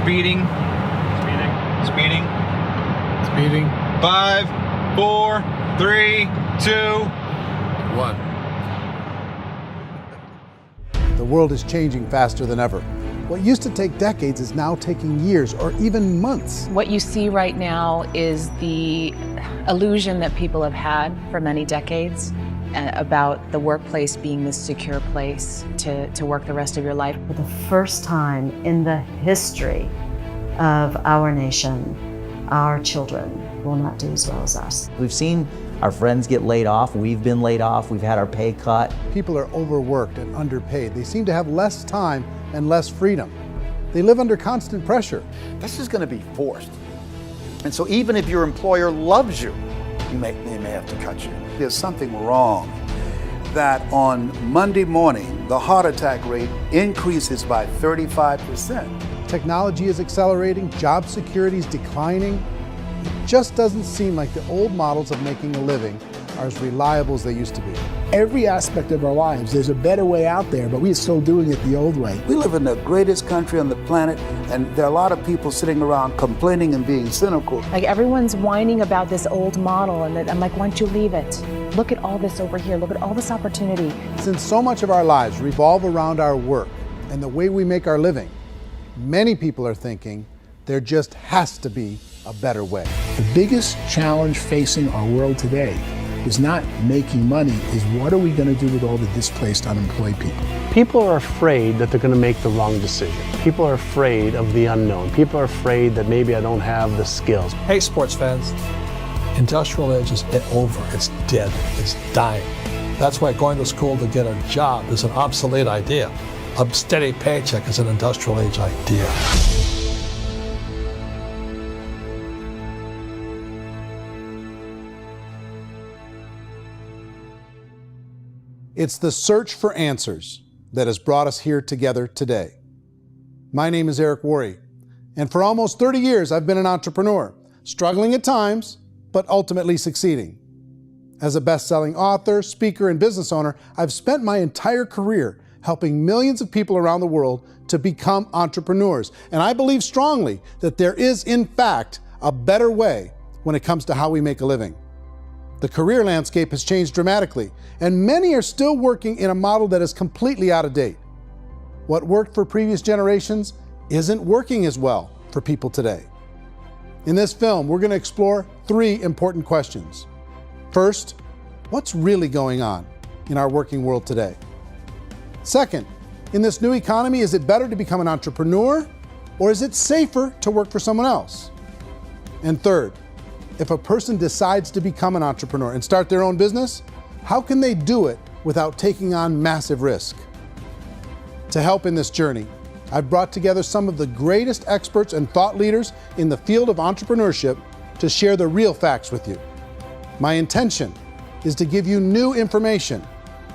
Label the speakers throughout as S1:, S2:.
S1: Speeding. Speeding.
S2: Speeding.
S1: 5, 4, 3, 2,
S2: 1.
S3: The world is changing faster than ever. What used to take decades is now taking years or even months.
S4: What you see right now is the illusion that people have had for many decades about the workplace being this secure place to work the rest of your life.
S5: For the first time in the history of our nation, our children will not do as well as us.
S6: We've seen our friends get laid off, we've been laid off, we've had our pay cut.
S3: People are overworked and underpaid. They seem to have less time and less freedom. They live under constant pressure.
S7: This is going to be forced. And so even if your employer loves you, they may have to cut you. There's something wrong that on Monday morning, the heart attack rate increases by 35%.
S3: Technology is accelerating, job security is declining. It just doesn't seem like the old models of making a living are as reliable as they used to be.
S8: Every aspect of our lives, there's a better way out there, but we're still doing it the old way.
S7: We live in the greatest country on the planet, and there are a lot of people sitting around complaining and being cynical.
S4: Like everyone's whining about this old model, and I'm like, why don't you leave it? Look at all this over here. Look at all this opportunity.
S3: Since so much of our lives revolve around our work and the way we make our living, many people are thinking there just has to be a better way.
S8: The biggest challenge facing our world today is not making money, is what are we going to do with all the displaced, unemployed people?
S9: People are afraid that they're going to make the wrong decision. People are afraid of the unknown. People are afraid that maybe I don't have the skills.
S10: Hey, sports fans, industrial age is over. It's dead. It's dying. That's why going to school to get a job is an obsolete idea. A steady paycheck is an industrial age idea.
S3: It's the search for answers that has brought us here together today. My name is Worre, and for almost 30 years I've been an entrepreneur, struggling at times, but ultimately succeeding. As a best-selling author, speaker, and business owner, I've spent my entire career helping millions of people around the world to become entrepreneurs. And I believe strongly that there is, in fact, a better way when it comes to how we make a living. The career landscape has changed dramatically, and many are still working in a model that is completely out of date. What worked for previous generations isn't working as well for people today. In this film, we're going to explore 3 important questions. First, what's really going on in our working world today? Second, in this new economy, is it better to become an entrepreneur, or is it safer to work for someone else? And third, if a person decides to become an entrepreneur and start their own business, how can they do it without taking on massive risk? To help in this journey, I've brought together some of the greatest experts and thought leaders in the field of entrepreneurship to share the real facts with you. My intention is to give you new information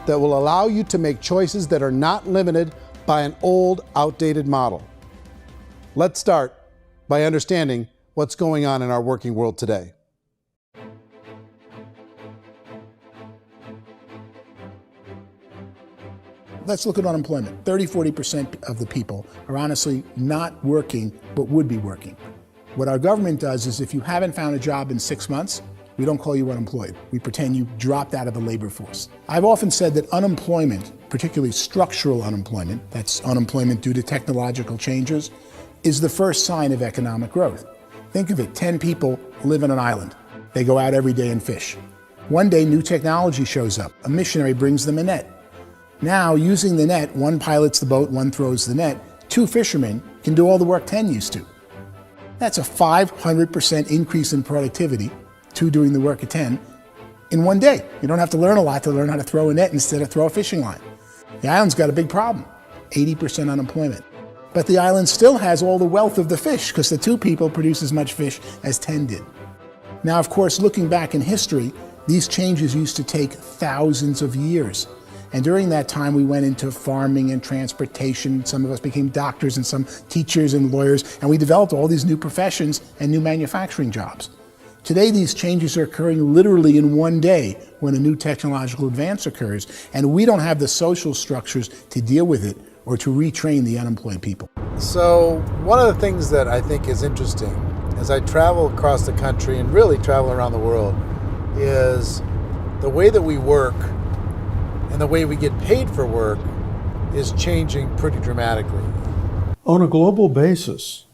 S3: that will allow you to make choices that are not limited by an old, outdated model. Let's start by understanding what's going on in our working world today.
S8: Let's look at unemployment. 30–40% of the people are honestly not working, but would be working. What our government does is if you haven't found a job in 6 months, we don't call you unemployed. We pretend you dropped out of the labor force. I've often said that unemployment, particularly structural unemployment, that's unemployment due to technological changes, is the first sign of economic growth. Think of it, 10 people live on an island. They go out every day and fish. One day, new technology shows up. A missionary brings them a net. Now, using the net, one pilots the boat, one throws the net. 2 fishermen can do all the work 10 used to. That's a 500% increase in productivity, 2 doing the work of 10, in one day. You don't have to learn a lot to learn how to throw a net instead of throw a fishing line. The island's got a big problem, 80% unemployment. But the island still has all the wealth of the fish because the 2 people produce as much fish as 10 did. Now, of course, looking back in history, these changes used to take thousands of years. And during that time, we went into farming and transportation. Some of us became doctors and some teachers and lawyers, and we developed all these new professions and new manufacturing jobs. Today, these changes are occurring literally in one day when a new technological advance occurs, and we don't have the social structures to deal with it or to retrain the unemployed people.
S3: So one of the things that I think is interesting as I travel across the country and really travel around the world is the way that we work and the way we get paid for work is changing pretty dramatically.
S11: On a global basis,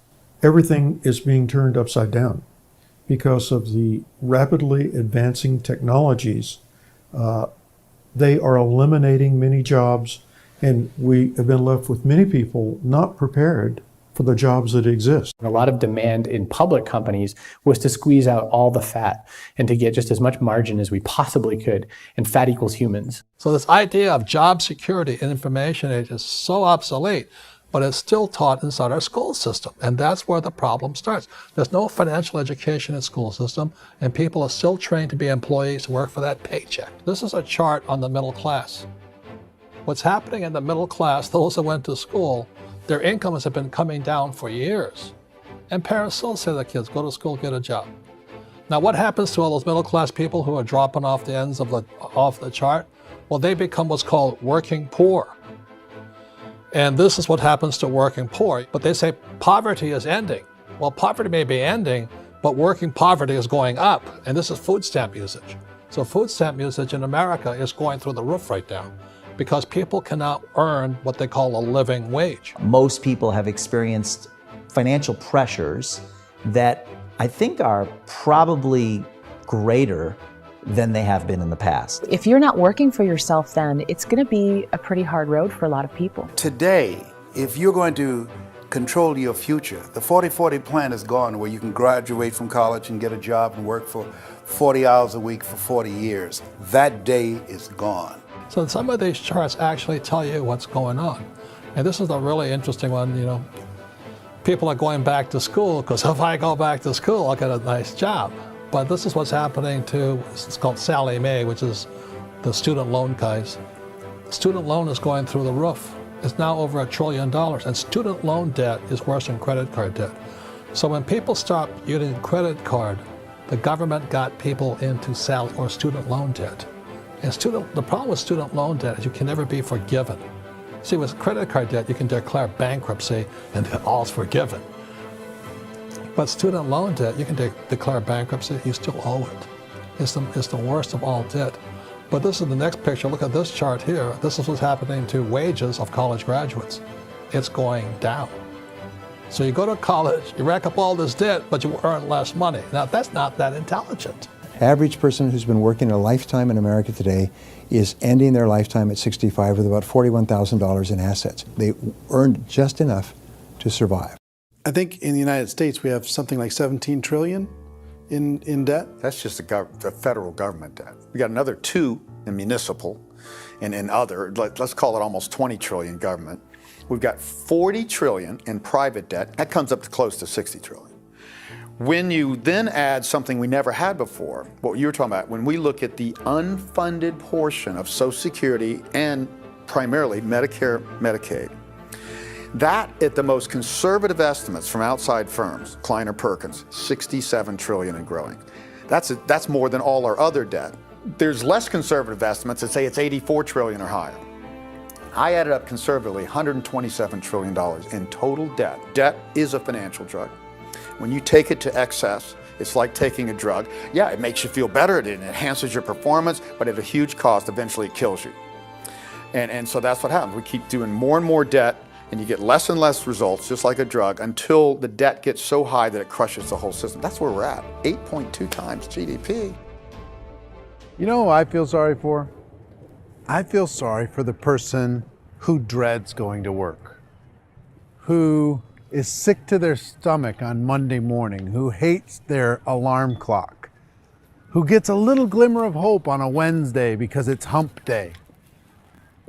S11: everything is being turned upside down because of the rapidly advancing technologies. They are eliminating many jobs, and we have been left with many people not prepared for the jobs that exist.
S12: A lot of demand in public companies was to squeeze out all the fat and to get just as much margin as we possibly could, and fat equals humans.
S10: So this idea of job security and information age is so obsolete, but it's still taught inside our school system. And that's where the problem starts. There's no financial education in school system, and people are still trained to be employees who work for that paycheck. This is a chart on the middle class. What's happening in the middle class, those that went to school, their incomes have been coming down for years. And parents still say to their kids, go to school, get a job. Now what happens to all those middle class people who are dropping off the ends of the chart? Well, they become what's called working poor. And this is what happens to working poor. But they say poverty is ending. Well, poverty may be ending, but working poverty is going up. And this is food stamp usage. So food stamp usage in America is going through the roof right now, because people cannot earn what they call a living wage.
S6: Most people have experienced financial pressures that I think are probably greater than they have been in the past.
S4: If you're not working for yourself, then it's going to be a pretty hard road for a lot of people.
S7: Today, if you're going to control your future, the 40-40 plan is gone, where you can graduate from college and get a job and work for 40 hours a week for 40 years. That day is gone.
S10: So some of these charts actually tell you what's going on. And this is a really interesting one. You know, people are going back to school because if I go back to school, I'll get a nice job. But this is what's happening to, it's called Sallie Mae, which is the student loan guys. Student loan is going through the roof. It's now over $1 trillion, and student loan debt is worse than credit card debt. So when people stopped using credit card, the government got people into student loan debt. And the problem with student loan debt is you can never be forgiven. See, with credit card debt, you can declare bankruptcy and all's forgiven. But student loan debt, you can declare bankruptcy, you still owe it. It's the worst of all debt. But this is the next picture. Look at this chart here. This is what's happening to wages of college graduates. It's going down. So you go to college, you rack up all this debt, but you earn less money. Now, that's not that intelligent.
S13: Average person who's been working a lifetime in America today is ending their lifetime at 65 with about $41,000 in assets. They earned just enough to survive.
S3: I think in the United States we have something like 17 trillion in debt.
S7: That's just the federal government debt. We got another 2 in municipal and in other, let's call it almost 20 trillion government. We've got 40 trillion in private debt. That comes up to close to 60 trillion. When you then add something we never had before, what you were talking about, when we look at the unfunded portion of Social Security and primarily Medicare, Medicaid, that at the most conservative estimates from outside firms, Kleiner Perkins, 67 trillion and growing. That's more than all our other debt. There's less conservative estimates that say it's 84 trillion or higher. I added up conservatively $127 trillion in total debt. Debt is a financial drug. When you take it to excess, it's like taking a drug. Yeah, it makes you feel better, it enhances your performance, but at a huge cost, eventually it kills you. And so that's what happens. We keep doing more and more debt, and you get less and less results, just like a drug, until the debt gets so high that it crushes the whole system. That's where we're at, 8.2 times GDP.
S3: You know who I feel sorry for? I feel sorry for the person who dreads going to work, who is sick to their stomach on Monday morning, who hates their alarm clock, who gets a little glimmer of hope on a Wednesday because it's hump day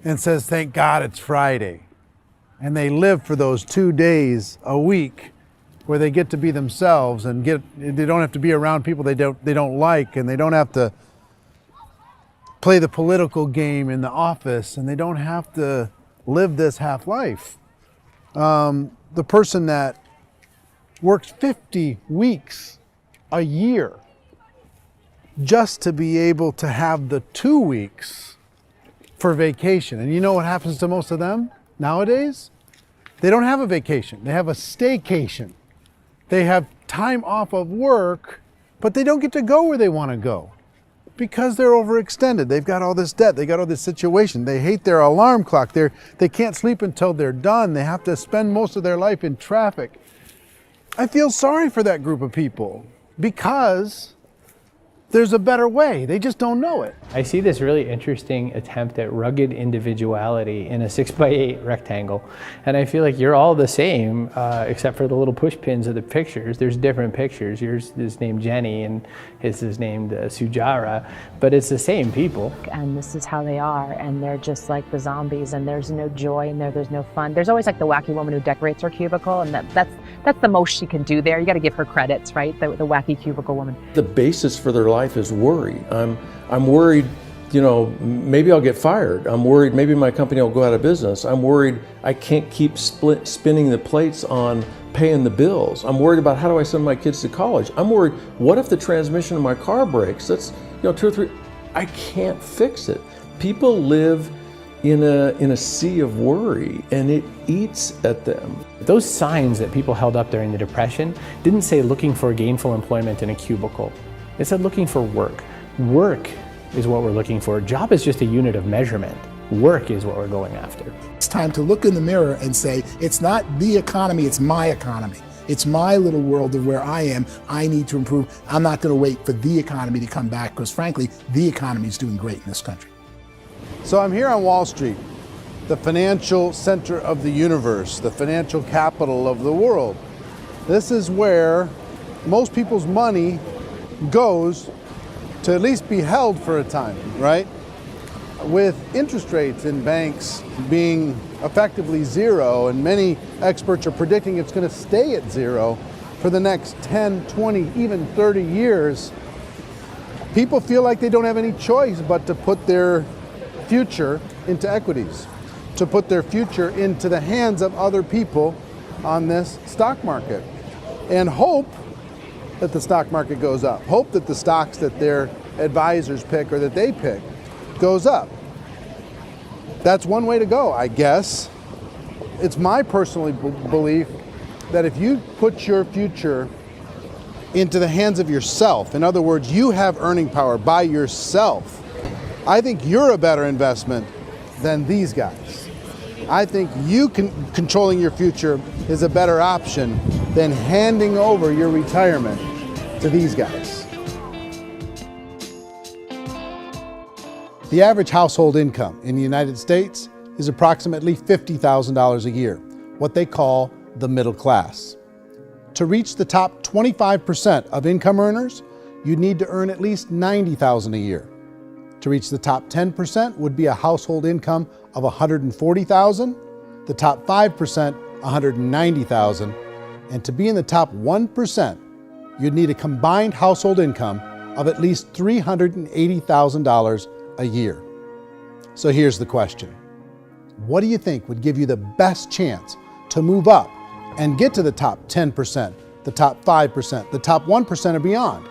S3: and says, thank God it's Friday. And they live for those 2 days a week where they get to be themselves and they don't have to be around people they don't like, and they don't have to play the political game in the office, and they don't have to live this half life. The person that works 50 weeks a year just to be able to have the 2 weeks for vacation. And you know what happens to most of them nowadays? They don't have a vacation. They have a staycation. They have time off of work, but they don't get to go where they want to go because they're overextended. They've got all this debt. They got all this situation. They hate their alarm clock. They can't sleep until they're done. They have to spend most of their life in traffic. I feel sorry for that group of people because there's a better way. They just don't know it.
S12: I see this really interesting attempt at rugged individuality in a 6x8 rectangle. And I feel like you're all the same, except for the little push pins of the pictures. There's different pictures. Yours is named Jenny and his is named Sujara, but it's the same people.
S4: And this is how they are, and they're just like the zombies, and there's no joy in there, there's no fun. There's always like the wacky woman who decorates her cubicle, and that's the most she can do there. You got to give her credits, right? The wacky cubicle woman.
S14: The basis for their life is worry. I'm worried, you know, maybe I'll get fired. I'm worried maybe my company will go out of business. I'm worried I can't keep spinning the plates on paying the bills. I'm worried about how do I send my kids to college. I'm worried, what if the transmission of my car breaks? That's, you know, 2 or 3, I can't fix it. People live in a sea of worry, and it eats at them.
S12: Those signs that people held up during the Depression didn't say looking for gainful employment in a cubicle. It said looking for work. Work is what we're looking for. Job is just a unit of measurement. Work is what we're going after.
S8: It's time to look in the mirror and say, it's not the economy, it's my economy. It's my little world of where I am. I need to improve. I'm not going to wait for the economy to come back because frankly, the economy is doing great in this country.
S3: So I'm here on Wall Street, the financial center of the universe, the financial capital of the world. This is where most people's money goes to at least be held for a time, right? With interest rates in banks being effectively zero, and many experts are predicting it's going to stay at zero for the next 10, 20, even 30 years, people feel like they don't have any choice but to put their future into equities, to put their future into the hands of other people on this stock market, and hope that the stock market goes up, hope that the stocks that their advisors pick or that they pick goes up. That's one way to go, I guess. It's my personal belief that if you put your future into the hands of yourself, in other words, you have earning power by yourself, I think you're a better investment than these guys. I think controlling your future is a better option than handing over your retirement to these guys. The average household income in the United States is approximately $50,000 a year, what they call the middle class. To reach the top 25% of income earners, you'd need to earn at least $90,000 a year. To reach the top 10% would be a household income of $140,000, the top 5%, $190,000, and to be in the top 1%, you'd need a combined household income of at least $380,000 a year. So here's the question. What do you think would give you the best chance to move up and get to the top 10%, the top 5%, the top 1% or beyond?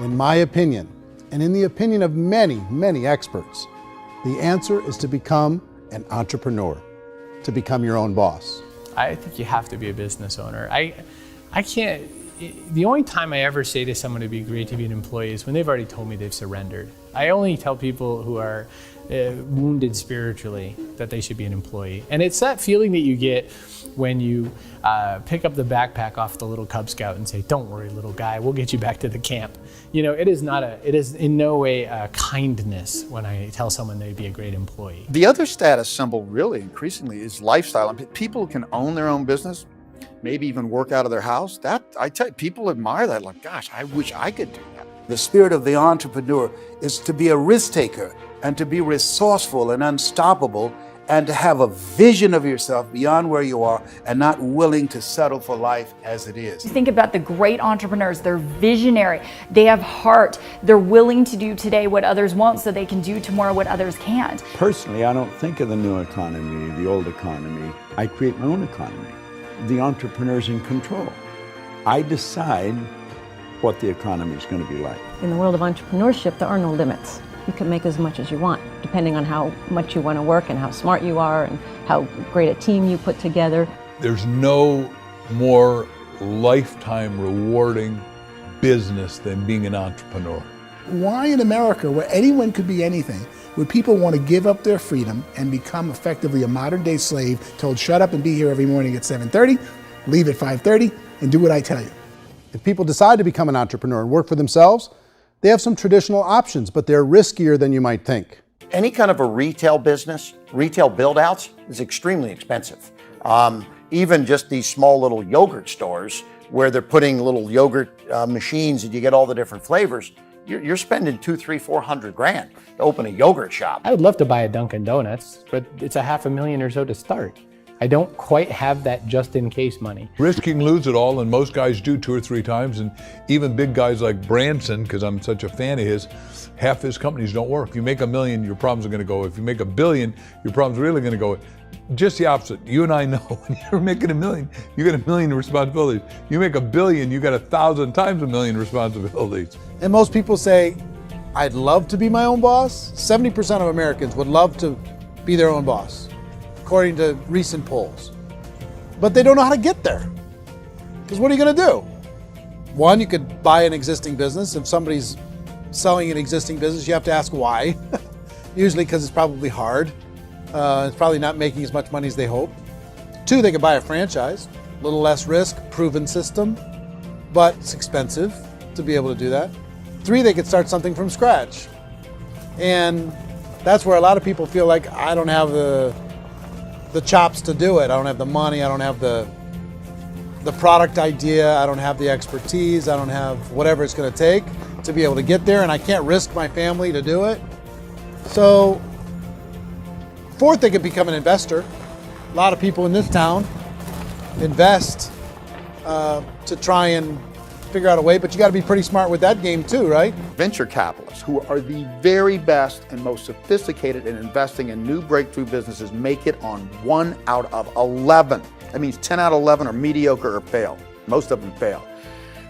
S3: In my opinion, and in the opinion of many, many experts, the answer is to become an entrepreneur, to become your own boss.
S12: I think you have to be a business owner. I can't, the only time I ever say to someone it'd be great to be an employee is when they've already told me they've surrendered. I only tell people who are wounded spiritually that they should be an employee. And it's that feeling that you get when you pick up the backpack off the little Cub Scout and say, "Don't worry, little guy, we'll get you back to the camp." You know, it is in no way a kindness when I tell someone they'd be a great employee.
S7: The other status symbol really increasingly is lifestyle. And people can own their own business, maybe even work out of their house. That, I tell you, people admire that, like, gosh, I wish I could do that. The spirit of the entrepreneur is to be a risk taker and to be resourceful and unstoppable and to have a vision of yourself beyond where you are and not willing to settle for life as it is.
S15: Think about the great entrepreneurs. They're visionary. They have heart. They're willing to do today what others won't so they can do tomorrow what others can't.
S16: Personally, I don't think of the new economy, the old economy. I create my own economy. The entrepreneur's in control. I decide what the economy is going to be like.
S17: In the world of entrepreneurship, there are no limits. you can make as much as you want, depending on how much you want to work and how smart you are and how great a team you put together.
S18: There's no more lifetime rewarding business than being an entrepreneur.
S8: Why in America, where anyone could be anything, would people want to give up their freedom and become effectively a modern-day slave, told shut up and be here every morning at 7:30, leave at 5:30, and do what I tell you?
S3: If people decide to become an entrepreneur and work for themselves, they have some traditional options, but they're riskier than you might think.
S19: Any kind of a retail business, retail build-outs, is extremely expensive. Even just these small little yogurt stores where they're putting little yogurt machines and you get all the different flavors, you're spending $200,000, $300,000, $400,000 to open a yogurt shop.
S12: I would love to buy a Dunkin' Donuts, but it's $500,000 or so to start. I don't quite have that just in case money.
S18: Risking lose it all, and most guys do 2 or 3 times, and even big guys like Branson, because I'm such a fan of his, half his companies don't work. If you make $1 million, your problems are gonna go. If you make $1 billion, your problems are really gonna go. Just the opposite. You and I know when you're making $1 million, you got $1 million responsibilities. You make $1 billion, you got 1,000 times $1 million responsibilities.
S3: And most people say, I'd love to be my own boss. 70% of Americans would love to be their own boss, according to recent polls. But they don't know how to get there. Because what are you going to do? One, you could buy an existing business. If somebody's selling an existing business, you have to ask why. Usually because it's probably hard. It's probably not making as much money as they hope. 2, they could buy a franchise. A little less risk, proven system, but it's expensive to be able to do that. 3, they could start something from scratch. And that's where a lot of people feel like, I don't have the chops to do it. I don't have the money. I don't have the product idea. I don't have the expertise. I don't have whatever it's going to take to be able to get there, and I can't risk my family to do it. So 4th, they could become an investor. A lot of people in this town invest to try and figure out a way, but you got to be pretty smart with that game too, right?
S7: Venture capitalists, who are the very best and most sophisticated in investing in new breakthrough businesses, make it on 1 out of 11. That means 10 out of 11 are mediocre or fail. Most of them fail.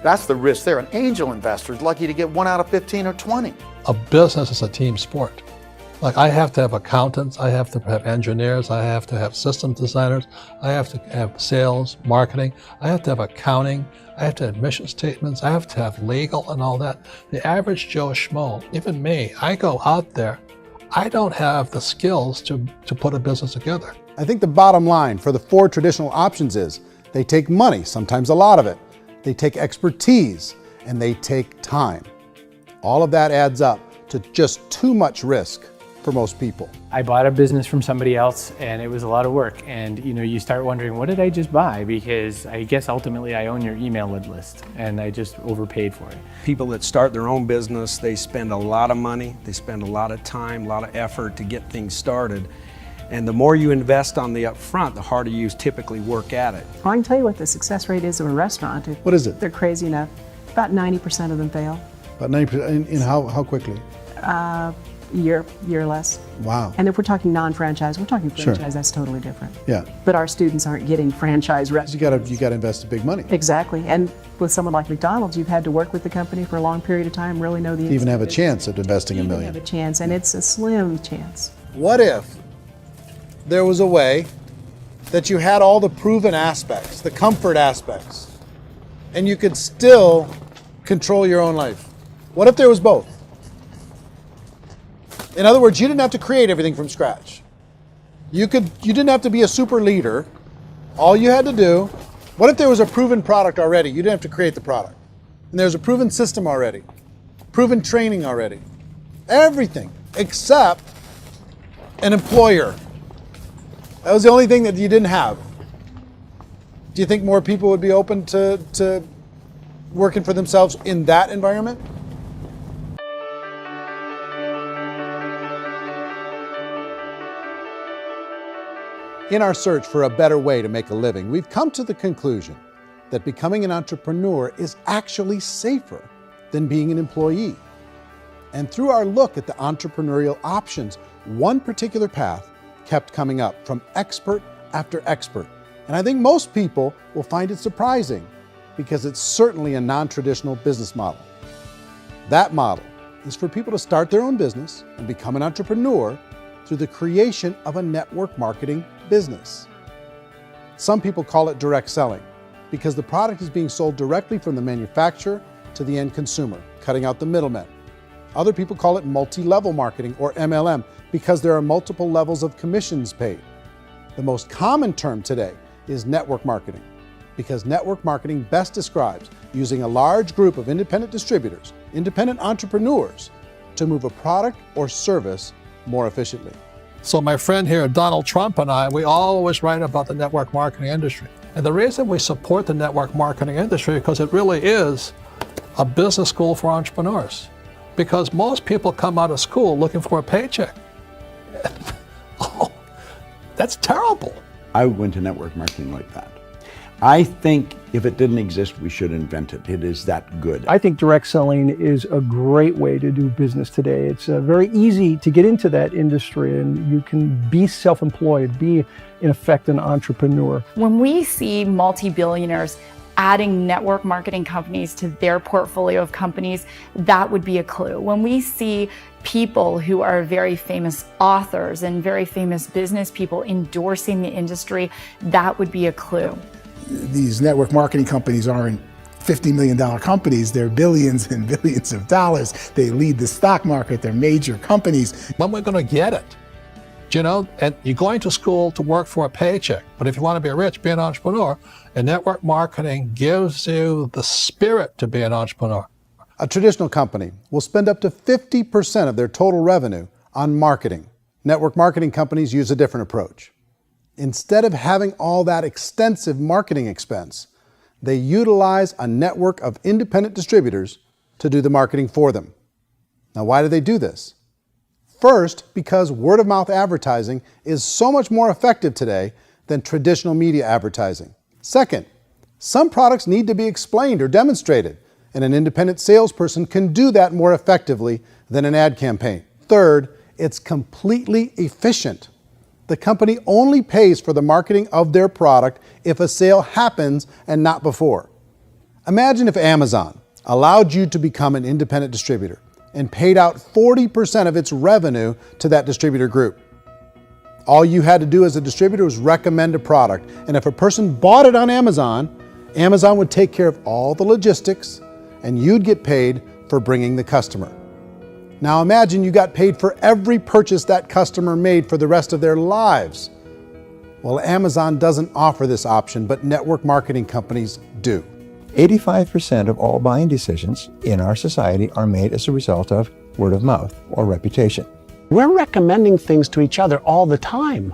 S7: That's the risk there. An angel investor is lucky to get 1 out of 15 or 20.
S10: A business is a team sport. Like, I have to have accountants, I have to have engineers, I have to have system designers, I have to have sales, marketing, I have to have accounting, I have to have mission statements, I have to have legal and all that. The average Joe Schmo, even me, I go out there, I don't have the skills to put a business together.
S3: I think the bottom line for the 4 traditional options is they take money, sometimes a lot of it. They take expertise, and they take time. All of that adds up to just too much risk for most people.
S12: I bought a business from somebody else and it was a lot of work. And you start wondering, what did I just buy? Because I guess ultimately I own your email list and I just overpaid for it.
S20: People that start their own business, they spend a lot of money, they spend a lot of time, a lot of effort to get things started. And the more you invest on the upfront, the harder you typically work at it.
S21: Well, I can tell you what the success rate is of a restaurant.
S3: What is it?
S21: They're crazy enough. About 90% of them fail.
S3: About 90%, in how quickly?
S21: Year less.
S3: Wow.
S21: And if we're talking non-franchise, we're talking franchise,
S3: Sure.
S21: That's totally different.
S3: Yeah.
S21: But our students aren't getting franchise restaurants.
S3: You got to invest big money.
S21: Exactly. And with someone like McDonald's, you've had to work with the company for a long period of time, really know the
S3: To even have a
S21: business.
S3: chance at investing $1 million.
S21: Have a chance, and it's a slim chance.
S3: What if there was a way that you had all the proven aspects, the comfort aspects, and you could still control your own life? What if there was both? In other words, you didn't have to create everything from scratch. You didn't have to be a super leader. All you had to do, what if there was a proven product already? You didn't have to create the product. And there's a proven system already, proven training already. Everything except an employer. That was the only thing that you didn't have. Do you think more people would be open to working for themselves in that environment? In our search for a better way to make a living, we've come to the conclusion that becoming an entrepreneur is actually safer than being an employee. And through our look at the entrepreneurial options, one particular path kept coming up from expert after expert. And I think most people will find it surprising because it's certainly a non-traditional business model. That model is for people to start their own business and become an entrepreneur through the creation of a network marketing business. Some people call it direct selling because the product is being sold directly from the manufacturer to the end consumer, cutting out the middlemen. Other people call it multi-level marketing, or MLM, because there are multiple levels of commissions paid. The most common term today is network marketing, because network marketing best describes using a large group of independent distributors, independent entrepreneurs, to move a product or service more efficiently.
S10: So my friend here, Donald Trump, and I, we always write about the network marketing industry. And the reason we support the network marketing industry is because it really is a business school for entrepreneurs. Because most people come out of school looking for a paycheck. Oh, that's terrible.
S16: I went to network marketing like that. I think if it didn't exist, we should invent it. It is that good.
S1: I think direct selling is a great way to do business today. It's very easy to get into that industry, and you can be self-employed, be in effect an entrepreneur.
S15: When we see multi-billionaires adding network marketing companies to their portfolio of companies, that would be a clue. When we see people who are very famous authors and very famous business people endorsing the industry, that would be a clue.
S8: These network marketing companies aren't $50 million companies, they're billions and billions of dollars. They lead the stock market, they're major companies.
S10: When we're going to get it? You know, and you're going to school to work for a paycheck, but if you want to be rich, be an entrepreneur, and network marketing gives you the spirit to be an entrepreneur.
S3: A traditional company will spend up to 50% of their total revenue on marketing. Network marketing companies use a different approach. Instead of having all that extensive marketing expense, they utilize a network of independent distributors to do the marketing for them. Now, why do they do this? First, because word-of-mouth advertising is so much more effective today than traditional media advertising. Second, some products need to be explained or demonstrated, and an independent salesperson can do that more effectively than an ad campaign. Third, it's completely efficient. The company only pays for the marketing of their product if a sale happens and not before. Imagine if Amazon allowed you to become an independent distributor and paid out 40% of its revenue to that distributor group. All you had to do as a distributor was recommend a product, and if a person bought it on Amazon, Amazon would take care of all the logistics, and you'd get paid for bringing the customer. Now imagine you got paid for every purchase that customer made for the rest of their lives. Well, Amazon doesn't offer this option, but network marketing companies do.
S13: 85% of all buying decisions in our society are made as a result of word of mouth or reputation.
S9: We're recommending things to each other all the time.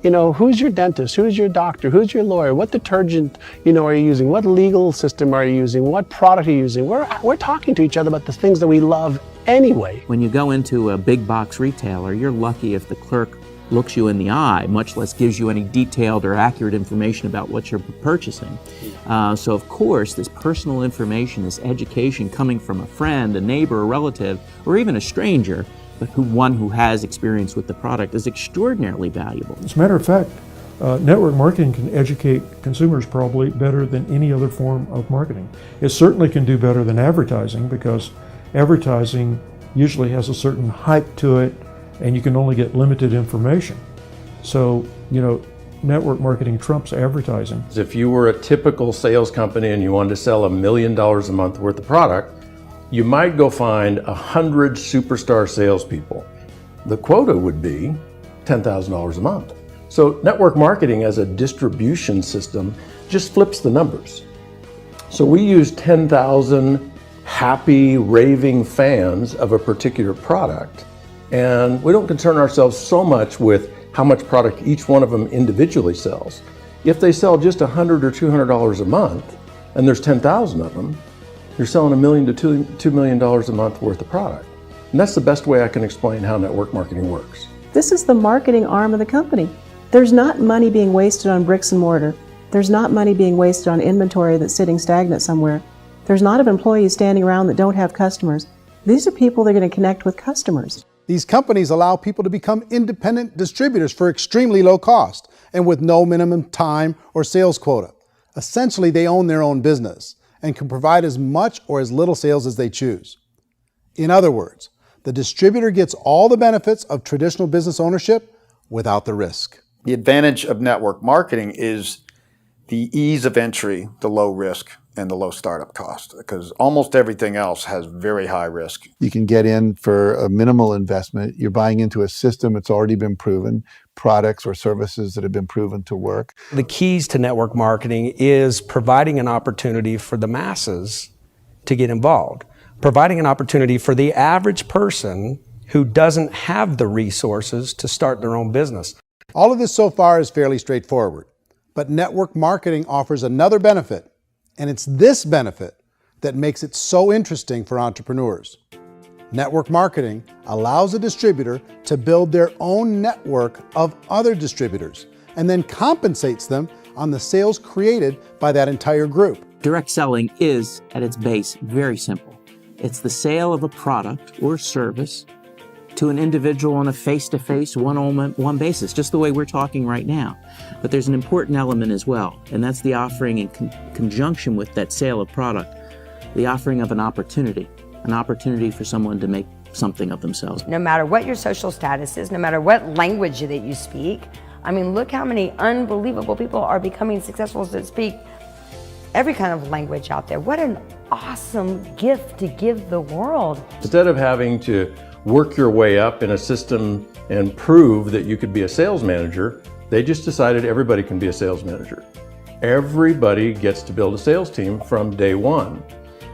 S9: You know, who's your dentist? Who's your doctor? Who's your lawyer? What detergent, are you using? What legal system are you using? What product are you using? We're talking to each other about the things that we love anyway.
S22: When you go into a big box retailer, you're lucky if the clerk looks you in the eye, much less gives you any detailed or accurate information about what you're purchasing. So of course, this personal information, this education coming from a friend, a neighbor, a relative, or even a stranger, but one who has experience with the product is extraordinarily valuable.
S11: As a matter of fact, network marketing can educate consumers probably better than any other form of marketing. It certainly can do better than advertising, because advertising usually has a certain hype to it, and you can only get limited information. So, network marketing trumps advertising.
S14: If you were a typical sales company and you wanted to sell $1 million a month worth of product, you might go find 100 superstar salespeople. The quota would be $10,000 a month. So network marketing as a distribution system just flips the numbers. So we use 10,000 happy, raving fans of a particular product, and we don't concern ourselves so much with how much product each one of them individually sells. If they sell just $100 or $200 a month, and there's 10,000 of them, you're selling $1 million to $2 million a month worth of product. And that's the best way I can explain how network marketing works.
S21: This is the marketing arm of the company. There's not money being wasted on bricks and mortar. There's not money being wasted on inventory that's sitting stagnant somewhere. There's not employees standing around that don't have customers. These are people that are going to connect with customers.
S3: These companies allow people to become independent distributors for extremely low cost and with no minimum time or sales quota. Essentially, they own their own business and can provide as much or as little sales as they choose. In other words, the distributor gets all the benefits of traditional business ownership without the risk.
S2: The advantage of network marketing is the ease of entry, the low risk, and the low startup cost, because almost everything else has very high risk.
S5: You can get in for a minimal investment. You're buying into a system that's already been proven, products or services that have been proven to work.
S20: The keys to network marketing is providing an opportunity for the masses to get involved, providing an opportunity for the average person who doesn't have the resources to start their own business.
S3: All of this so far is fairly straightforward, but network marketing offers another benefit, and it's this benefit that makes it so interesting for entrepreneurs. Network marketing allows a distributor to build their own network of other distributors and then compensates them on the sales created by that entire group.
S22: Direct selling is, at its base, very simple. It's the sale of a product or service to an individual on a face-to-face, one-on-one basis, just the way we're talking right now. But there's an important element as well, and that's the offering in conjunction with that sale of product, the offering of an opportunity for someone to make something of themselves.
S23: No matter what your social status is, no matter what language that you speak, I mean, look how many unbelievable people are becoming successful that speak every kind of language out there. What an awesome gift to give the world.
S14: Instead of having to work your way up in a system and prove that you could be a sales manager, they just decided everybody can be a sales manager. Everybody gets to build a sales team from day one.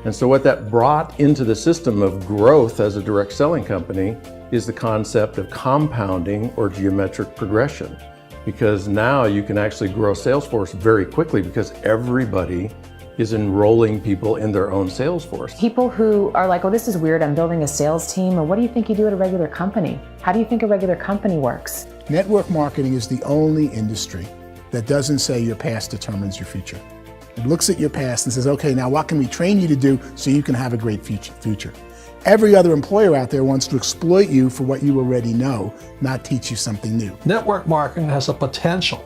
S14: And so what that brought into the system of growth as a direct selling company is the concept of compounding or geometric progression. Because now you can actually grow a sales force very quickly because everybody is enrolling people in their own sales force.
S4: People who are like, oh, this is weird, I'm building a sales team, or what do you think you do at a regular company? How do you think a regular company works?
S8: Network marketing is the only industry that doesn't say your past determines your future. It looks at your past and says, okay, now what can we train you to do so you can have a great future? Every other employer out there wants to exploit you for what you already know, not teach you something new.
S10: Network marketing has the potential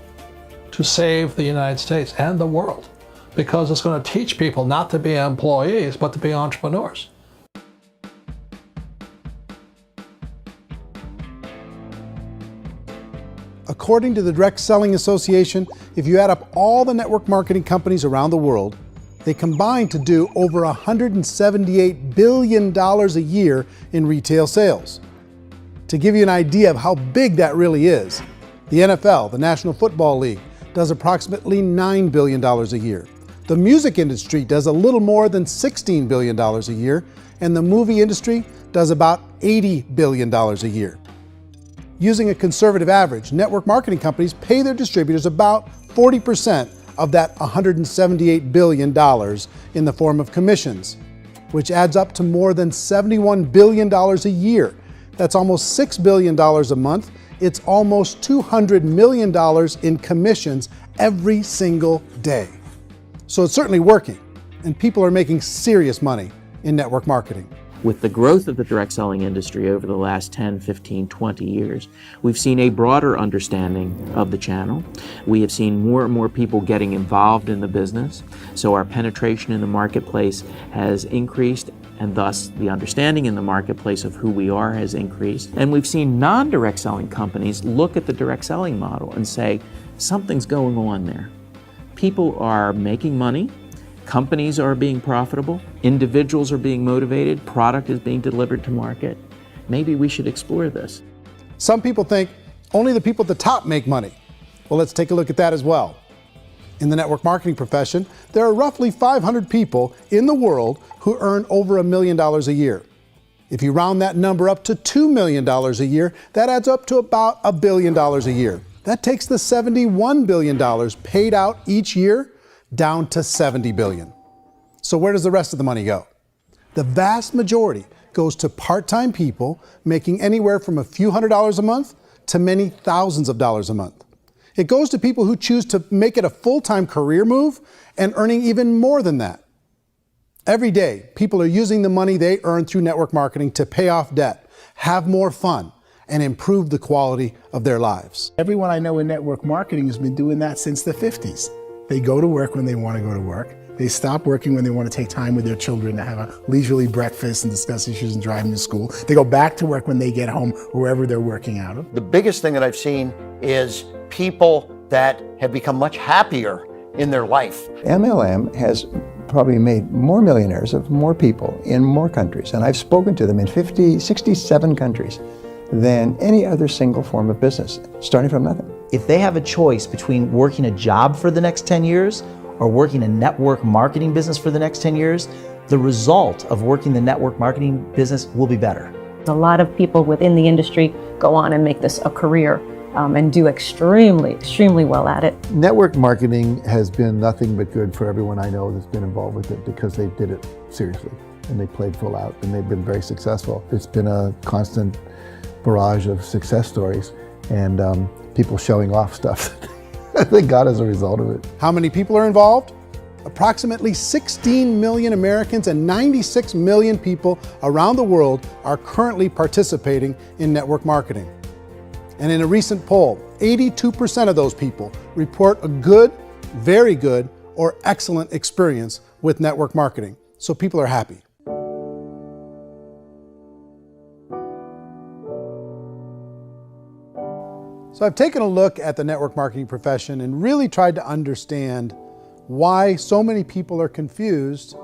S10: to save the United States and the world because it's going to teach people not to be employees, but to be entrepreneurs.
S3: According to the Direct Selling Association, if you add up all the network marketing companies around the world, they combine to do over $178 billion a year in retail sales. To give you an idea of how big that really is, the NFL, the National Football League, does approximately $9 billion a year. The music industry does a little more than $16 billion a year, and the movie industry does about $80 billion a year. Using a conservative average, network marketing companies pay their distributors about 40% of that $178 billion in the form of commissions, which adds up to more than $71 billion a year. That's almost $6 billion a month. It's almost $200 million in commissions every single day. So it's certainly working, and people are making serious money in network marketing.
S22: With the growth of the direct selling industry over the last 10, 15, 20 years, we've seen a broader understanding of the channel. We have seen more and more people getting involved in the business, so our penetration in the marketplace has increased, and thus the understanding in the marketplace of who we are has increased. And we've seen non-direct selling companies look at the direct selling model and say, something's going on there. People are making money. Companies are being profitable, individuals are being motivated, product is being delivered to market. Maybe we should explore this.
S3: Some people think only the people at the top make money. Well, let's take a look at that as well. In the network marketing profession, there are roughly 500 people in the world who earn over $1 million a year. If you round that number up to $2 million a year, that adds up to about $1 billion a year. That takes the $71 billion paid out each year down to $70 billion. So where does the rest of the money go? The vast majority goes to part-time people making anywhere from a few $100s a month to many thousands of dollars a month. It goes to people who choose to make it a full-time career move and earning even more than that. Every day, people are using the money they earn through network marketing to pay off debt, have more fun, and improve the quality of their lives.
S8: Everyone I know in network marketing has been doing that since the 50s. They go to work when they want to go to work. They stop working when they want to take time with their children to have a leisurely breakfast and discuss issues and driving to school. They go back to work when they get home, wherever they're working out of.
S6: The biggest thing that I've seen is people that have become much happier in their life.
S13: MLM has probably made more millionaires of more people in more countries, and I've spoken to them in 67 countries than any other single form of business, starting from nothing.
S17: If they have a choice between working a job for the next 10 years or working a network marketing business for the next 10 years, the result of working the network marketing business will be better.
S21: A lot of people within the industry go on and make this a career and do extremely well at it.
S5: Network marketing has been nothing but good for everyone I know that's been involved with it because they did it seriously and they played full out and they've been very successful. It's been a constant barrage of success stories and people showing off stuff that they got as a result of it.
S3: How many people are involved? Approximately 16 million Americans and 96 million people around the world are currently participating in network marketing. And in a recent poll, 82% of those people report a good, very good, or excellent experience with network marketing. So people are happy. So I've taken a look at the network marketing profession and really tried to understand why so many people are confused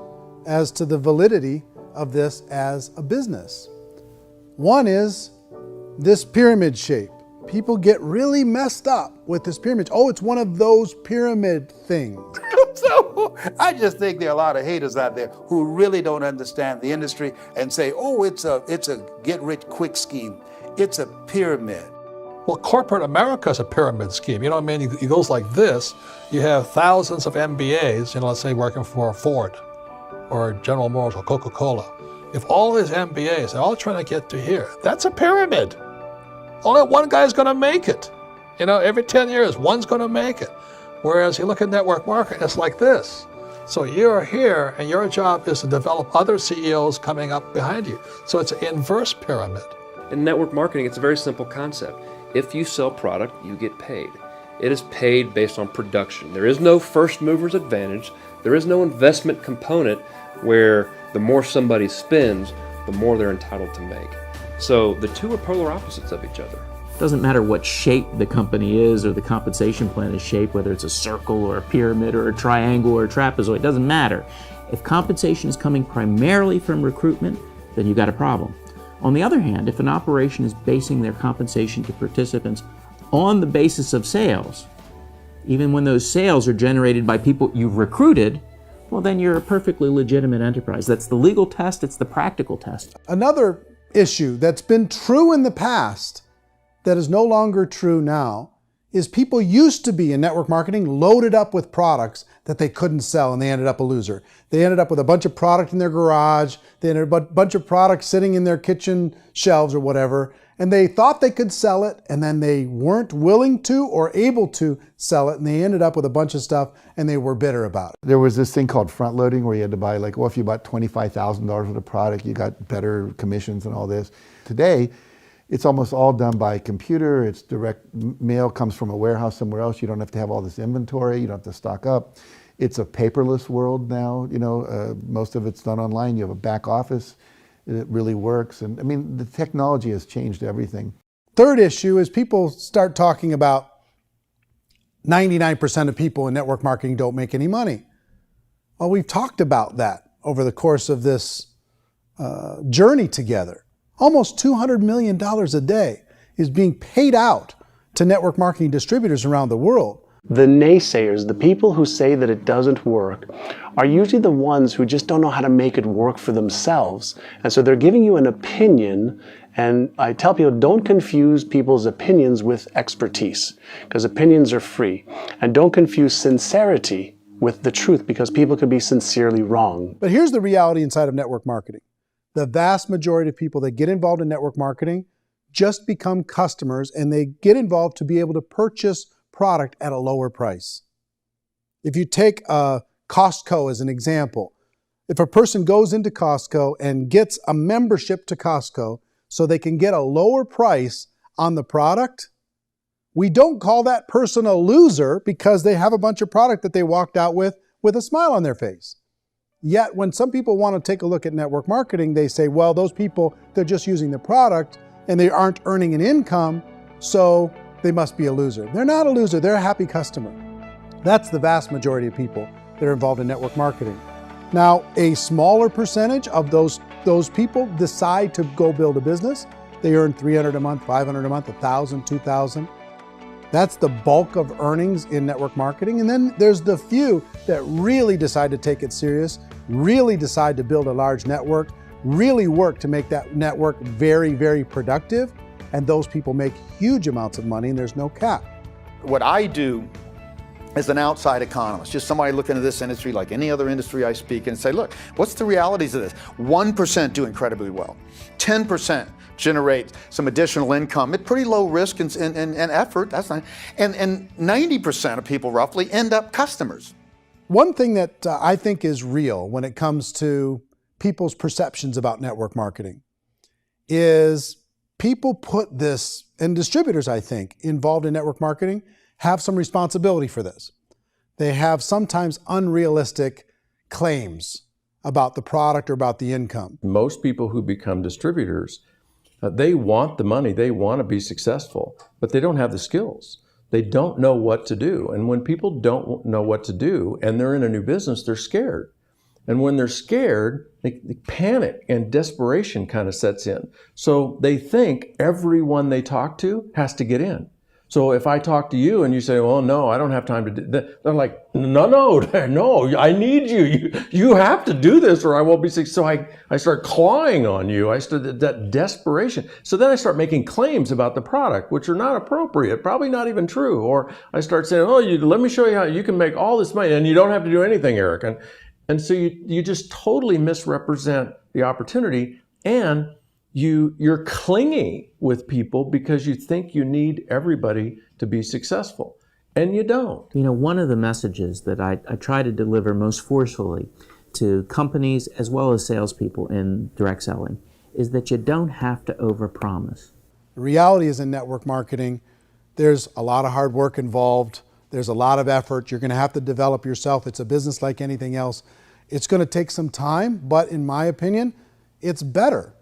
S3: as to the validity of this as a business. One is this pyramid shape. People get really messed up with this pyramid. Oh, it's one of those pyramid things.
S7: So I just think there are a lot of haters out there who really don't understand the industry and say, oh, it's a get-rich-quick scheme. It's a pyramid.
S10: Well, corporate America is a pyramid scheme. You know what I mean? It goes like this. You have thousands of MBAs, let's say working for Ford or General Motors or Coca-Cola. If all these MBAs are all trying to get to here, that's a pyramid. Only one guy's going to make it. Every 10 years, one's going to make it. Whereas you look at network marketing, it's like this. So you're here, and your job is to develop other CEOs coming up behind you. So it's an inverse pyramid.
S19: In network marketing, it's a very simple concept. If you sell product, you get paid. It is paid based on production. There is no first mover's advantage. There is no investment component where the more somebody spends, the more they're entitled to make. So the two are polar opposites of each other.
S22: Doesn't matter what shape the company is or the compensation plan is shaped, whether it's a circle or a pyramid or a triangle or a trapezoid, it doesn't matter. If compensation is coming primarily from recruitment, then you've got a problem. On the other hand, if an operation is basing their compensation to participants on the basis of sales, even when those sales are generated by people you've recruited, well, then you're a perfectly legitimate enterprise. That's the legal test, it's the practical test.
S3: Another issue that's been true in the past that is no longer true now is people used to be in network marketing loaded up with products that they couldn't sell and they ended up a loser. They ended up with a bunch of product in their garage, they ended up with a bunch of products sitting in their kitchen shelves or whatever, and they thought they could sell it and then they weren't willing to or able to sell it and they ended up with a bunch of stuff and they were bitter about it.
S5: There was this thing called front loading where you had to buy if you bought $25,000 worth of product, you got better commissions and all this. Today, it's almost all done by computer. It's direct mail, comes from a warehouse somewhere else. You don't have to have all this inventory. You don't have to stock up. It's a paperless world now. Most of it's done online. You have a back office. It really works. And I mean, the technology has changed everything.
S3: Third issue is people start talking about 99% of people in network marketing don't make any money. Well, we've talked about that over the course of this journey together. Almost $200 million a day is being paid out to network marketing distributors around the world.
S9: The naysayers, the people who say that it doesn't work, are usually the ones who just don't know how to make it work for themselves. And so they're giving you an opinion, and I tell people, don't confuse people's opinions with expertise, because opinions are free. And don't confuse sincerity with the truth, because people can be sincerely wrong.
S3: But here's the reality inside of network marketing. The vast majority of people that get involved in network marketing just become customers, and they get involved to be able to purchase product at a lower price. If you take Costco as an example, if a person goes into Costco and gets a membership to Costco so they can get a lower price on the product, we don't call that person a loser because they have a bunch of product that they walked out with with a smile on their face. Yet when some people want to take a look at network marketing, they say, well, those people, they're just using the product and they aren't earning an income, so they must be a loser. They're not a loser, they're a happy customer. That's the vast majority of people that are involved in network marketing. Now, a smaller percentage of those people decide to go build a business. They earn $300 a month, $500 a month, $1,000, $2,000. That's the bulk of earnings in network marketing. And then there's the few that really decide to take it serious, really decide to build a large network, really work to make that network very, very productive. And those people make huge amounts of money and there's no cap.
S2: What I do as an outside economist, just somebody looking at this industry like any other industry I speak in and say, look, what's the realities of this? 1% do incredibly well. 10% generate some additional income at pretty low risk and effort. That's not, and 90% of people roughly end up customers.
S3: One thing that I think is real when it comes to people's perceptions about network marketing is people put this, and distributors, I think, involved in network marketing have some responsibility for this. They have sometimes unrealistic claims about the product or about the income.
S14: Most people who become distributors, they want the money, they want to be successful, but they don't have the skills. They don't know what to do. And when people don't know what to do and they're in a new business, they're scared. And when they're scared, they panic and desperation kind of sets in. So they think everyone they talk to has to get in. So if I talk to you and you say, well, no, I don't have time to do that, they're like, no, I need you. You have to do this or I won't be successful. So I start clawing on you. I start that desperation. So then I start making claims about the product, which are not appropriate, probably not even true. Or I start saying, oh, let me show you how you can make all this money and you don't have to do anything, Eric. And so you just totally misrepresent the opportunity, and you're clingy with people because you think you need everybody to be successful, and you don't.
S22: You know, one of the messages that I try to deliver most forcefully to companies as well as salespeople in direct selling is that you don't have to overpromise.
S3: The reality is in network marketing, there's a lot of hard work involved. There's a lot of effort. You're going to have to develop yourself. It's a business like anything else. It's going to take some time, but in my opinion, it's better.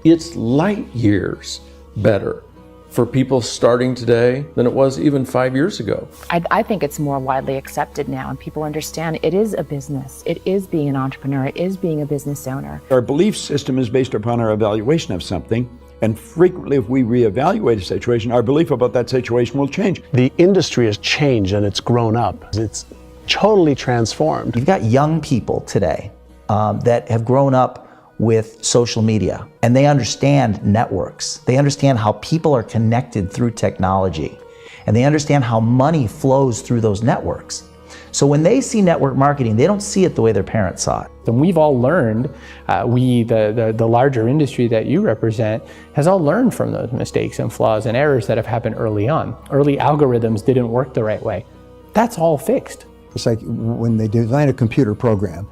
S14: It's light years better for people starting today than it was even 5 years ago.
S4: I think it's more widely accepted now, and people understand it is a business. It is being an entrepreneur. It is being a business owner.
S12: Our belief system is based upon our evaluation of something. And frequently, if we reevaluate a situation, our belief about that situation will change.
S9: The industry has changed and it's grown up. It's totally transformed.
S17: You've got young people today that have grown up with social media, and they understand networks. They understand how people are connected through technology, and they understand how money flows through those networks. So when they see network marketing, they don't see it the way their parents saw it.
S16: And we've all learned, the larger industry that you represent, has all learned from those mistakes and flaws and errors that have happened early on. Early algorithms didn't work the right way. That's all fixed.
S13: It's like when they design a computer program,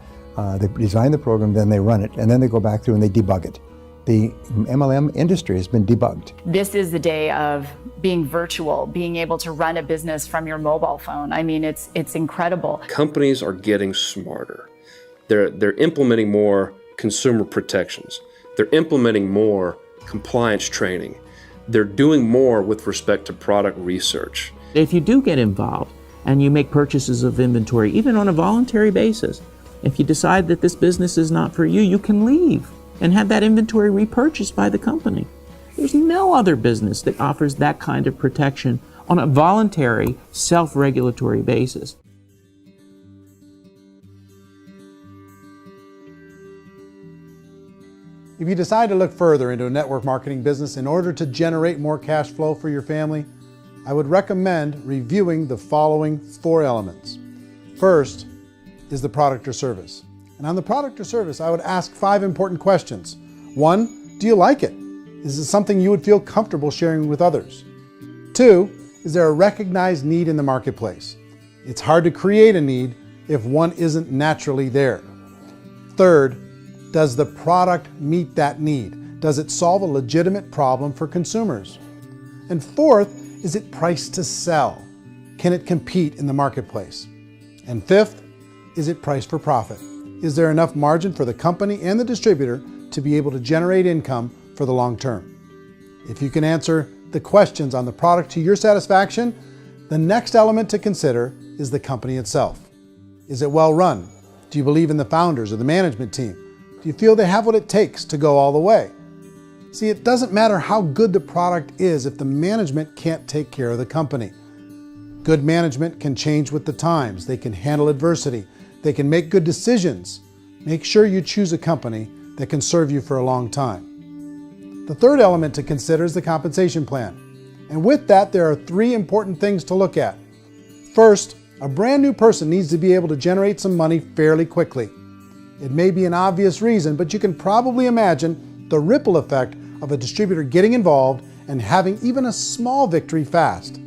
S13: they design the program, then they run it, and then they go back through and they debug it. The MLM industry has been debugged.
S15: This is the day of being virtual, being able to run a business from your mobile phone. I mean, it's incredible.
S19: Companies are getting smarter. They're implementing more consumer protections. They're implementing more compliance training. They're doing more with respect to product research.
S22: If you do get involved and you make purchases of inventory, even on a voluntary basis, if you decide that this business is not for you, you can leave and have that inventory repurchased by the company. There's no other business that offers that kind of protection on a voluntary, self-regulatory basis.
S3: If you decide to look further into a network marketing business in order to generate more cash flow for your family, I would recommend reviewing the following 4 elements. First is the product or service. And on the product or service, I would ask 5 important questions. 1, do you like it? Is it something you would feel comfortable sharing with others? 2, is there a recognized need in the marketplace? It's hard to create a need if one isn't naturally there. 3rd, does the product meet that need? Does it solve a legitimate problem for consumers? And 4th, Is it priced to sell? Can it compete in the marketplace? And fifth, is it priced for profit? Is there enough margin for the company and the distributor to be able to generate income for the long term? If you can answer the questions on the product to your satisfaction, the next element to consider is the company itself. Is it well run? Do you believe in the founders or the management team? Do you feel they have what it takes to go all the way? See, it doesn't matter how good the product is if the management can't take care of the company. Good management can change with the times. They can handle adversity. They can make good decisions. Make sure you choose a company that can serve you for a long time. The third element to consider is the compensation plan. And with that, there are 3 important things to look at. First, a brand new person needs to be able to generate some money fairly quickly. It may be an obvious reason, but you can probably imagine the ripple effect of a distributor getting involved and having even a small victory fast.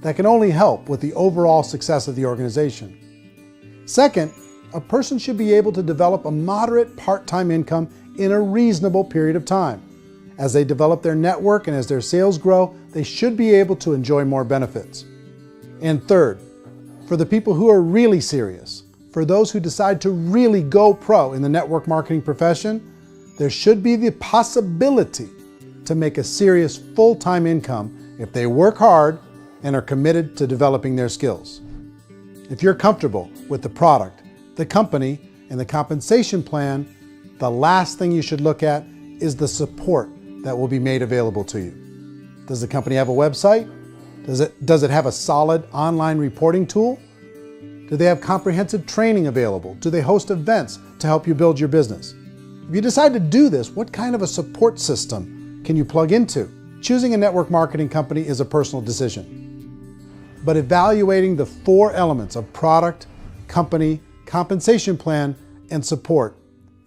S3: That can only help with the overall success of the organization. Second, a person should be able to develop a moderate part-time income in a reasonable period of time. As they develop their network and as their sales grow, they should be able to enjoy more benefits. And third, for the people who are really serious, for those who decide to really go pro in the network marketing profession, there should be the possibility to make a serious full-time income if they work hard and are committed to developing their skills. If you're comfortable with the product, the company, and the compensation plan, the last thing you should look at is the support that will be made available to you. Does the company have a website? Does it have a solid online reporting tool? Do they have comprehensive training available? Do they host events to help you build your business? If you decide to do this, what kind of a support system can you plug into? Choosing a network marketing company is a personal decision. But evaluating the 4 elements of product, company, compensation plan, and support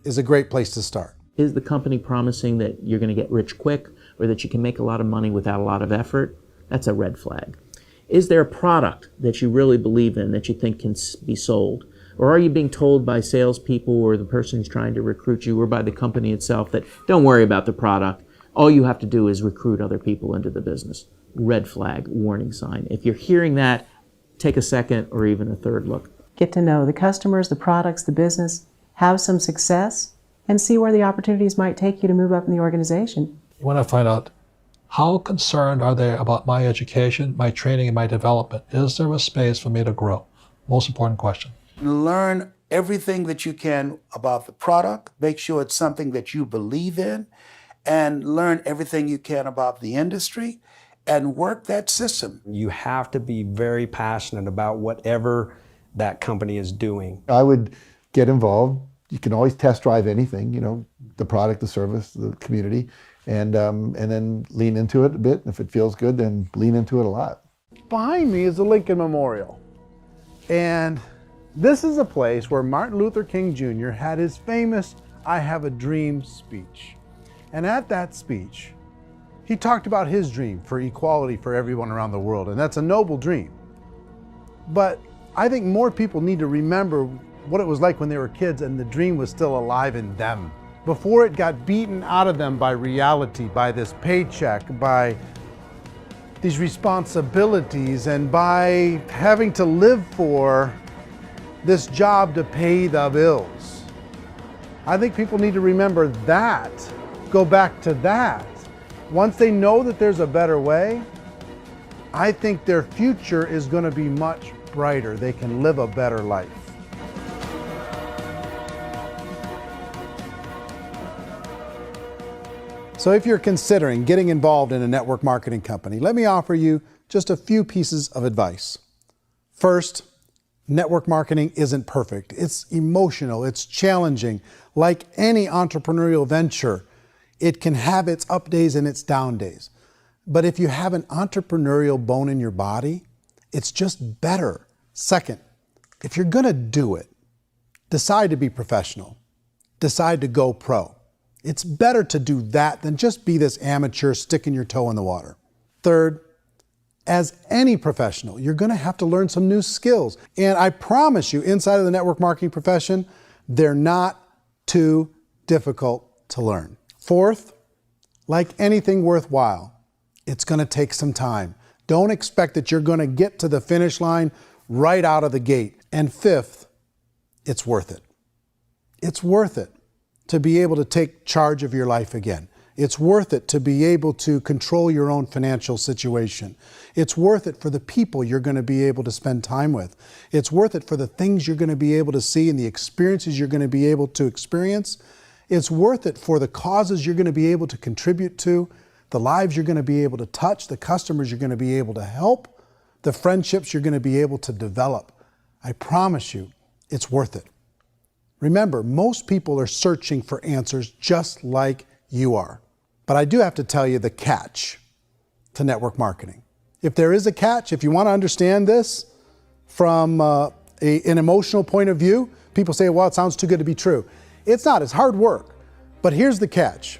S3: is a great place to start.
S22: Is the company promising that you're going to get rich quick or that you can make a lot of money without a lot of effort? That's a red flag. Is there a product that you really believe in that you think can be sold? Or are you being told by salespeople or the person who's trying to recruit you or by the company itself that don't worry about the product, all you have to do is recruit other people into the business? Red flag, warning sign. If you're hearing that, take a second or even a third look.
S21: Get to know the customers, the products, the business, have some success, and see where the opportunities might take you to move up in the organization.
S10: You want to find out how concerned are they about my education, my training, and my development? Is there a space for me to grow? Most important question.
S7: Learn everything that you can about the product. Make sure it's something that you believe in, and learn everything you can about the industry and work that system.
S20: You have to be very passionate about whatever that company is doing.
S5: I would get involved. You can always test drive anything, the product, the service, the community, and then lean into it a bit. If it feels good, then lean into it a lot.
S3: Behind me is the Lincoln Memorial. And this is a place where Martin Luther King Jr. had his famous "I Have a Dream" speech. And at that speech, he talked about his dream for equality for everyone around the world, and that's a noble dream. But I think more people need to remember what it was like when they were kids and the dream was still alive in them. Before it got beaten out of them by reality, by this paycheck, by these responsibilities, and by having to live for this job to pay the bills. I think people need to remember that, go back to that. Once they know that there's a better way, I think their future is going to be much brighter. They can live a better life. So if you're considering getting involved in a network marketing company, let me offer you just a few pieces of advice. First, network marketing isn't perfect. It's emotional, it's challenging. Like any entrepreneurial venture, it can have its up days and its down days. But if you have an entrepreneurial bone in your body, it's just better. Second, if you're gonna do it, decide to be professional. Decide to go pro. It's better to do that than just be this amateur sticking your toe in the water. Third, as any professional, you're gonna have to learn some new skills. And I promise you, inside of the network marketing profession, they're not too difficult to learn. Fourth, like anything worthwhile, it's gonna take some time. Don't expect that you're going to get to the finish line right out of the gate. And fifth, it's worth it. It's worth it to be able to take charge of your life again. It's worth it to be able to control your own financial situation. It's worth it for the people you're going to be able to spend time with. It's worth it for the things you're going to be able to see and the experiences you're going to be able to experience. It's worth it for the causes you're going to be able to contribute to, the lives you're going to be able to touch, the customers you're going to be able to help, the friendships you're going to be able to develop. I promise you, it's worth it. Remember, most people are searching for answers just like you are. But I do have to tell you the catch to network marketing. If there is a catch, if you want to understand this from an emotional point of view, people say, well, it sounds too good to be true. It's not, it's hard work. But here's the catch.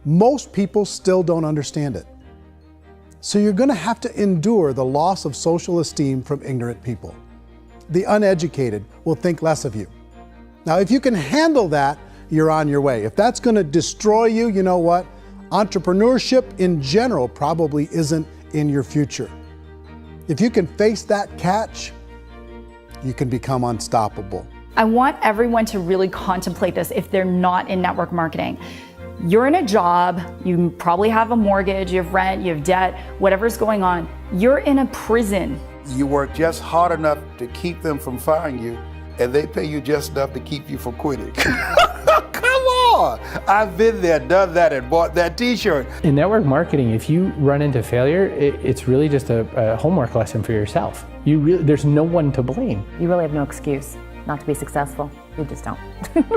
S3: Most people still don't understand it. So you're going to have to endure the loss of social esteem from ignorant people. The uneducated will think less of you. Now, if you can handle that, you're on your way. If that's going to destroy you, you know what? Entrepreneurship in general probably isn't in your future. If you can face that catch, you can become unstoppable.
S15: I want everyone to really contemplate this if they're not in network marketing. You're in a job, you probably have a mortgage, you have rent, you have debt, whatever's going on. You're in a prison.
S7: You work just hard enough to keep them from firing you, and they pay you just enough to keep you from quitting. Come on! I've been there, done that, and bought that t-shirt.
S16: In network marketing, if you run into failure, it's really just a homework lesson for yourself. There's no one to blame.
S4: You really have no excuse not to be successful. You just don't.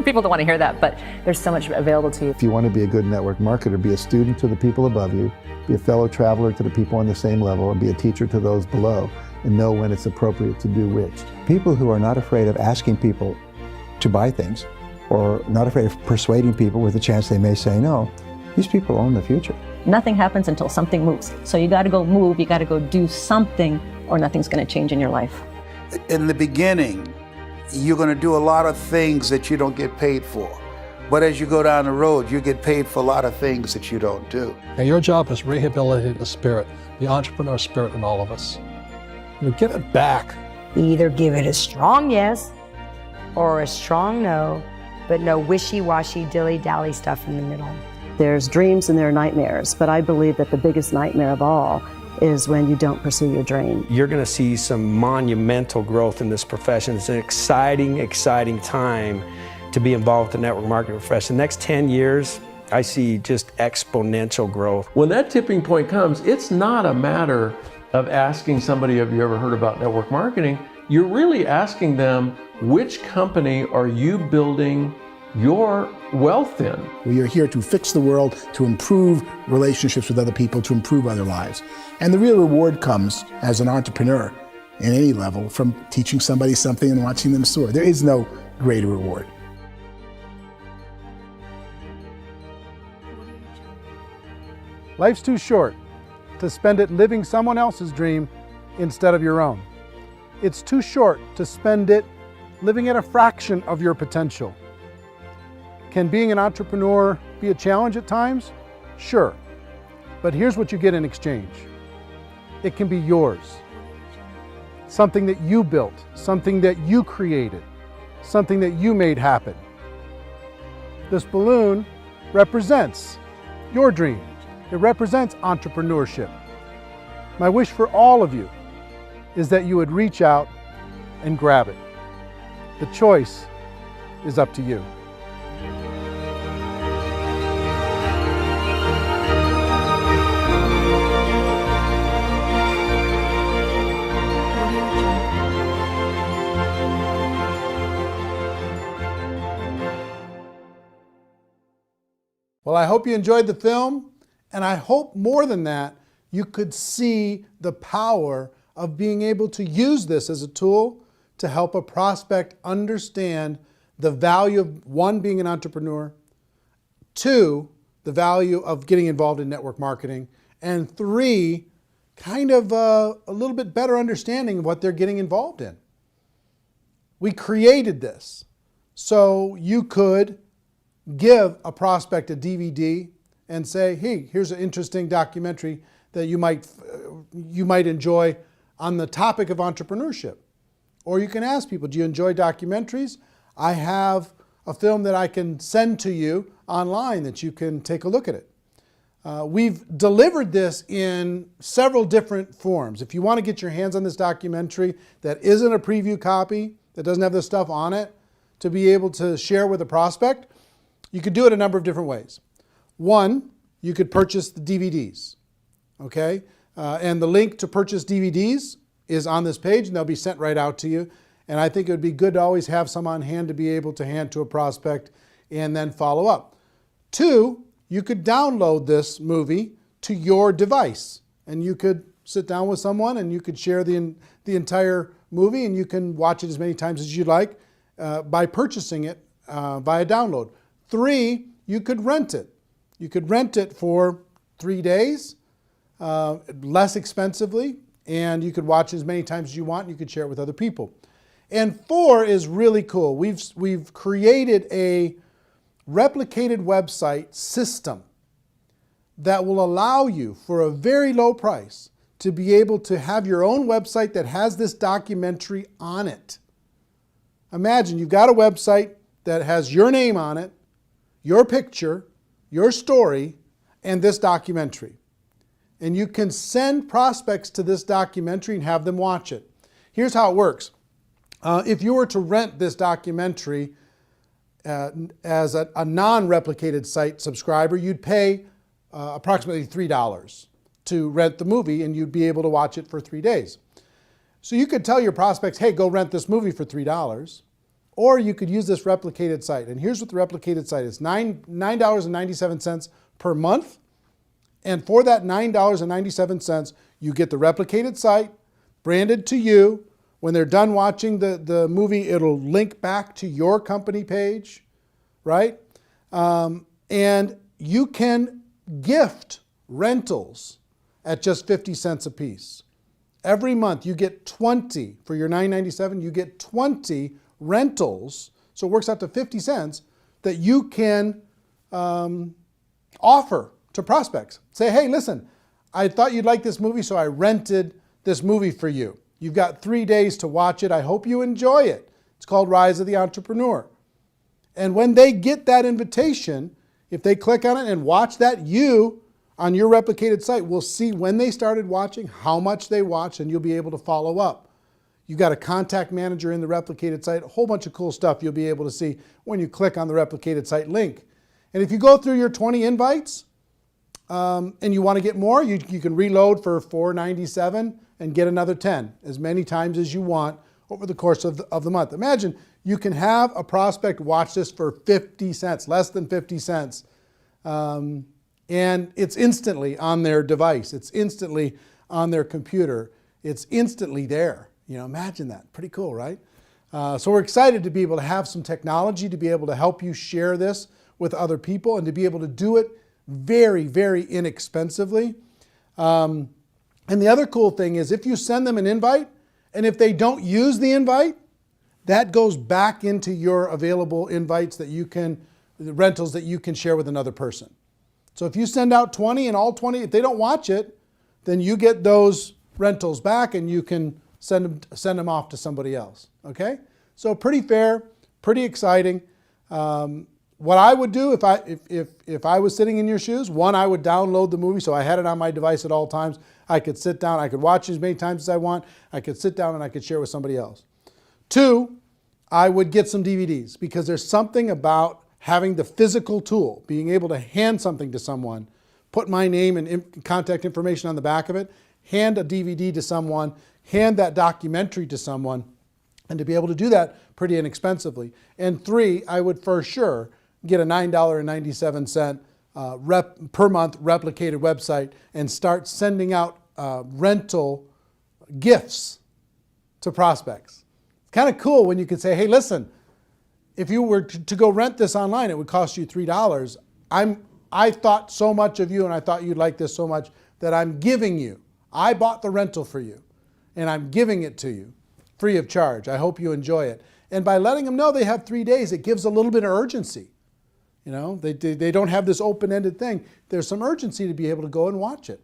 S4: People don't want to hear that, but there's so much available to you.
S5: If you want to be a good network marketer, be a student to the people above you, be a fellow traveler to the people on the same level, and be a teacher to those below, and know when it's appropriate to do which. People who are not afraid of asking people to buy things, or not afraid of persuading people with a chance they may say no, these people own the future.
S21: Nothing happens until something moves. So you got to go move, you got to go do something, or nothing's going to change in your life.
S7: In the beginning, you're going to do a lot of things that you don't get paid for. But as you go down the road, you get paid for a lot of things that you don't do.
S10: And your job is rehabilitate the spirit, the entrepreneur spirit in all of us. Get it back.
S23: Either give it a strong yes or a strong no, but no wishy-washy, dilly-dally stuff in the middle.
S21: There's dreams and there are nightmares, but I believe that the biggest nightmare of all is when you don't pursue your dream.
S20: You're going to see some monumental growth in this profession. It's an exciting, exciting time to be involved with the network marketing profession. The next 10 years, I see just exponential growth.
S14: When that tipping point comes, it's not a matter of asking somebody, have you ever heard about network marketing? You're really asking them, which company are you building your wealth in?
S8: We are here to fix the world, to improve relationships with other people, to improve other lives. And the real reward comes as an entrepreneur in any level from teaching somebody something and watching them soar. There is no greater reward.
S3: Life's too short to spend it living someone else's dream instead of your own. It's too short to spend it living at a fraction of your potential. Can being an entrepreneur be a challenge at times? Sure. But here's what you get in exchange. It can be yours. Something that you built, something that you created, something that you made happen. This balloon represents your dream. It represents entrepreneurship. My wish for all of you is that you would reach out and grab it. The choice is up to you. Well, I hope you enjoyed the film, and I hope more than that, you could see the power of being able to use this as a tool to help a prospect understand the value of, one, being an entrepreneur, two, the value of getting involved in network marketing, and three, kind of a little bit better understanding of what they're getting involved in. We created this so you could give a prospect a DVD and say, hey, here's an interesting documentary that you might enjoy on the topic of entrepreneurship. Or you can ask people, do you enjoy documentaries? I have a film that I can send to you online that you can take a look at it. We've delivered this in several different forms. If you want to get your hands on this documentary that isn't a preview copy, that doesn't have this stuff on it, to be able to share with a prospect, you could do it a number of different ways. One, you could purchase the DVDs, okay? And the link to purchase DVDs is on this page, and they'll be sent right out to you. And I think it would be good to always have some on hand to be able to hand to a prospect and then follow up. Two, you could download this movie to your device, and you could sit down with someone and you could share the entire movie, and you can watch it as many times as you'd like by purchasing it via download. Three, you could rent it. You could rent it for 3 days, less expensively, and you could watch it as many times as you want, and you could share it with other people. And four is really cool. We've created a replicated website system that will allow you, for a very low price, to be able to have your own website that has this documentary on it. Imagine you've got a website that has your name on it, your picture, your story, and this documentary. And you can send prospects to this documentary and have them watch it. Here's how it works. If you were to rent this documentary as a non-replicated site subscriber, you'd pay approximately $3 to rent the movie, and you'd be able to watch it for 3 days. So you could tell your prospects, hey, go rent this movie for $3, or you could use this replicated site. And here's what the replicated site is: $9.97 per month. And for that $9.97, you get the replicated site branded to you. When they're done watching the movie, it'll link back to your company page, right? And you can gift rentals at just 50 cents a piece. Every month you get 20, for your $9.97, you get 20 rentals, so it works out to 50 cents, that you can offer to prospects. Say, hey, listen, I thought you'd like this movie, so I rented this movie for you. You've got 3 days to watch it. I hope you enjoy it. It's called Rise of the Entrepreneur. And when they get that invitation, if they click on it and watch that, you, on your replicated site, will see when they started watching, how much they watched, and you'll be able to follow up. You've got a contact manager in the replicated site, a whole bunch of cool stuff you'll be able to see when you click on the replicated site link. And if you go through your 20 invites and you want to get more, you can reload for $4.97 and get another 10, as many times as you want over the course of the month. Imagine you can have a prospect watch this for 50 cents, less than 50 cents. And it's instantly on their device. It's instantly on their computer. It's instantly there. You know, imagine that. Pretty cool, right? So we're excited to be able to have some technology to be able to help you share this with other people and to be able to do it very, very inexpensively. And the other cool thing is if you send them an invite, and if they don't use the invite, that goes back into your available invites that you can, the rentals that you can share with another person. So if you send out 20 and all 20, if they don't watch it, then you get those rentals back and you can send them off to somebody else, okay? So pretty fair, pretty exciting. What I would do if I was sitting in your shoes, one, I would download the movie so I had it on my device at all times. I could sit down, I could watch it as many times as I want. I could sit down and I could share with somebody else. Two, I would get some DVDs, because there's something about having the physical tool, being able to hand something to someone, put my name and contact information on the back of it, hand a DVD to someone, hand that documentary to someone, and to be able to do that pretty inexpensively. And three, I would for sure get a $9.97 per month replicated website and start sending out rental gifts to prospects. It's kind of cool when you can say, hey, listen, if you were to go rent this online, it would cost you $3. I thought so much of you and I thought you'd like this so much that I'm giving you. I bought the rental for you and I'm giving it to you free of charge. I hope you enjoy it. And by letting them know they have 3 days, it gives a little bit of urgency. You know, they don't have this open-ended thing. There's some urgency to be able to go and watch it.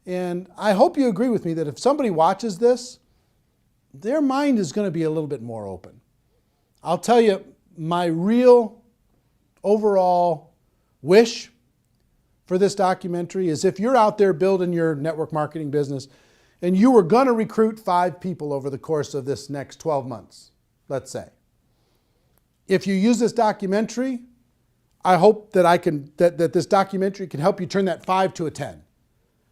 S3: And I hope you agree with me that if somebody watches this, their mind is going to be a little bit more open. I'll tell you, my real overall wish for this documentary is if you're out there building your network marketing business and you were going to recruit 5 people over the course of this next 12 months, let's say. If you use this documentary, I hope that this documentary can help you turn that 5 to a 10,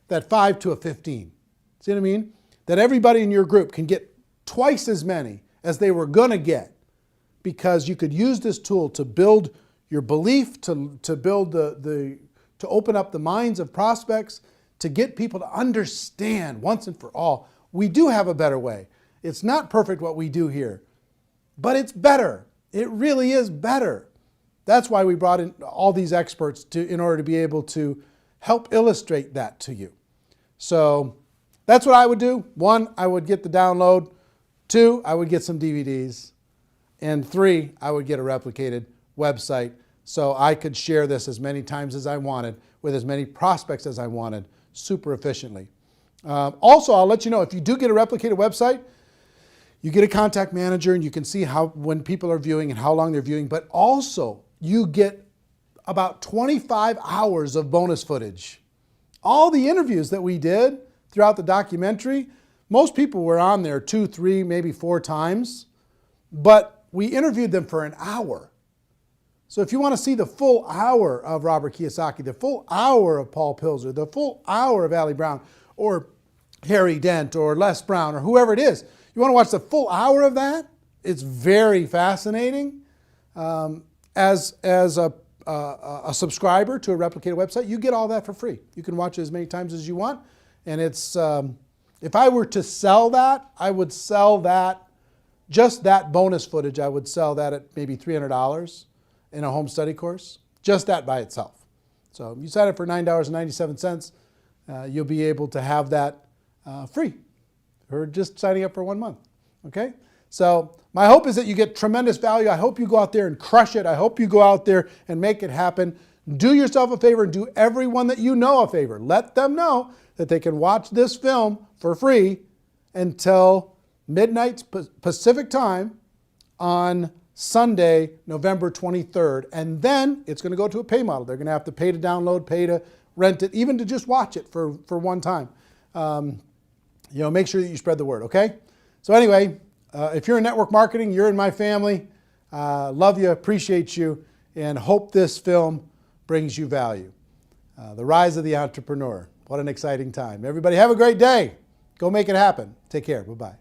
S3: that 5 to a 15. See what I mean? That everybody in your group can get twice as many as they were going to get, because you could use this tool to build your belief, to build to open up the minds of prospects, to get people to understand once and for all, we do have a better way. It's not perfect what we do here, but it's better. It really is better. That's why we brought in all these experts in order to be able to help illustrate that to you. So that's what I would do. 1, I would get the download. 2, I would get some DVDs. And 3, I would get a replicated website so I could share this as many times as I wanted with as many prospects as I wanted super efficiently. Also, I'll let you know, if you do get a replicated website, you get a contact manager and you can see when people are viewing and how long they're viewing, but also you get about 25 hours of bonus footage. All the interviews that we did throughout the documentary, most people were on there 2, 3, maybe 4 times, but we interviewed them for an hour. So if you want to see the full hour of Robert Kiyosaki, the full hour of Paul Pilzer, the full hour of Ali Brown, or Harry Dent, or Les Brown, or whoever it is, you want to watch the full hour of that? It's very fascinating. As a subscriber to a replicated website, you get all that for free. You can watch it as many times as you want. And it's, if I were to sell that, I would sell that, just that bonus footage, I would sell that at maybe $300 in a home study course, just that by itself. So you sign up for $9.97, you'll be able to have that free, or just signing up for 1 month, okay? So my hope is that you get tremendous value. I hope you go out there and crush it. I hope you go out there and make it happen. Do yourself a favor and do everyone that you know a favor. Let them know that they can watch this film for free until midnight Pacific time on Sunday, November 23rd. And then it's going to go to a pay model. They're going to have to pay to download, pay to rent it, even to just watch it for one time. Make sure that you spread the word, okay? So anyway, if you're in network marketing, you're in my family. Love you, appreciate you, and hope this film brings you value. The Rise of the Entrepreneur. What an exciting time. Everybody have a great day. Go make it happen. Take care. Bye-bye.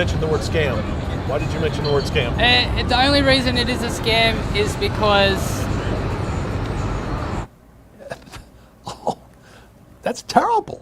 S1: mention the word scam? Why did you mention the word scam?
S11: The only reason it is a scam is because...
S10: That's terrible.